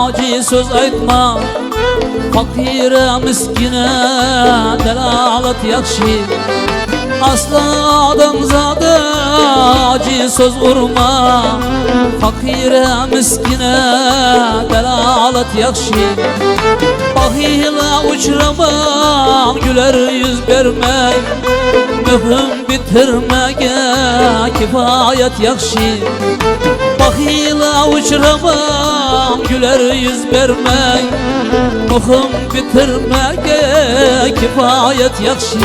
acı söz aytma, fakire miskine delalet yakşı. Aslan adamzada acı söz vurma, fakire miskine delalet yakşı. Bahile uçramak, güler yüz vermek, mühüm bitirmege kifayet yakşı. Bahile uçramak, güler yüz vermek, mühüm bitirmege kifayet yakşı.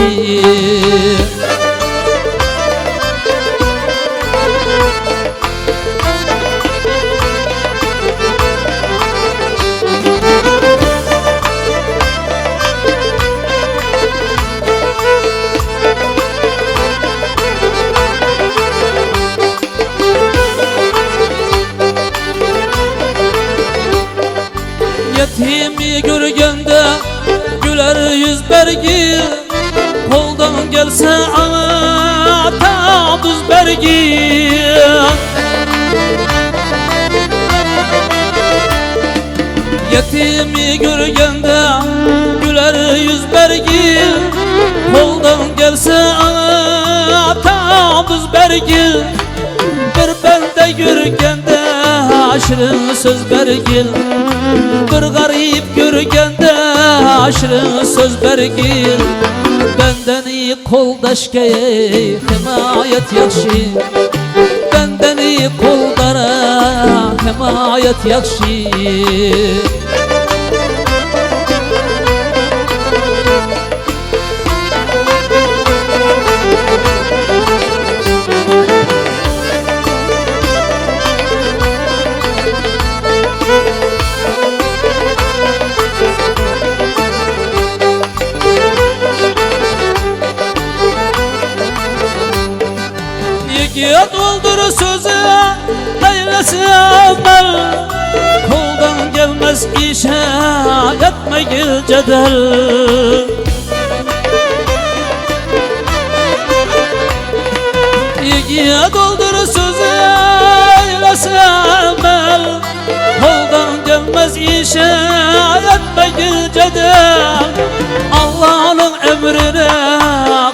Yetimi görgende güler yüz bergi, koldan gelse ata düz bergi. Yetimi görgende güler yüz bergi, koldan gelse ata düz bergi. Bir bende görgende aşırı söz bergil, bir garip görgende aşırı söz bergil. Benden iyi koldaşke himayet yakşı, benden iyi koldara himayet yakşı. Ya doldur sözü eylesi amel, koldan gelmez işe etme gil cedel. Ya doldur sözü eylesi amel, koldan gelmez işe etme gil cedel. Allah'ın emrine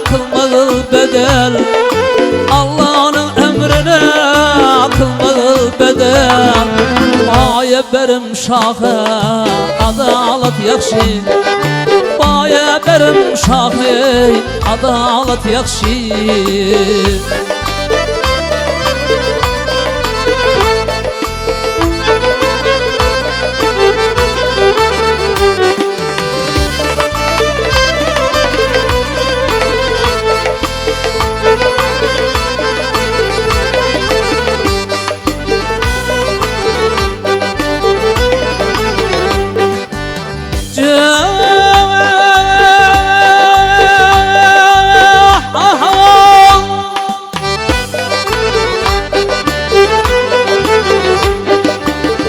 kılmalı bedel, Allah'ın emrine kılmalı bedel. Baye berim şahı adalet yakşı, baye berim şahı adalet yakşı.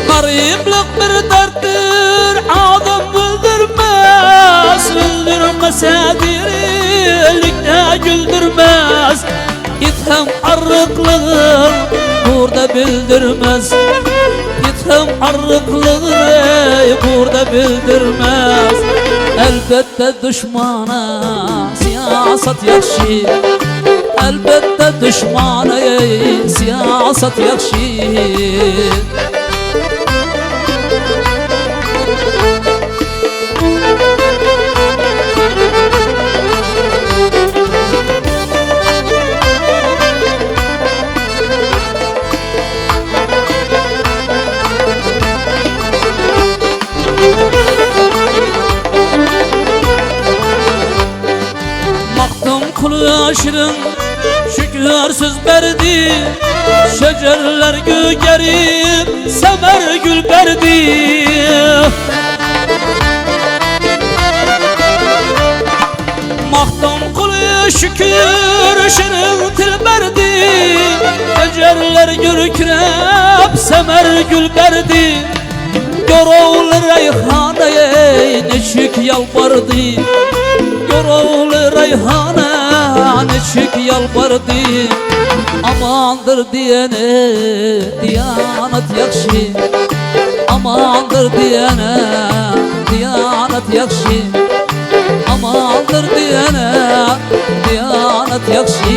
Gariplik bir derttir, adam bildirmez, bildirmese dirilikte güldürmez. İtham arıklığın burada bildirmez, İtham arıklığın burada bildirmez. Elbette düşmana siyaset yakşı, elbette düşmana siyaset yakşı. Kulu aşırın şükür söz verdi, şecerler gögerip semer gül verdi. Mahtam kulu şükür şirin til verdi, şecerler görkürep semer gül verdi. Yorovlu reyhaneye neşik yalvardı, yorovlu reyhaneye neçik yalvardı. Amandır diyene diyanet yakşı, amandır diyene diyanet yakşı, amandır diyene diyanet yakşı.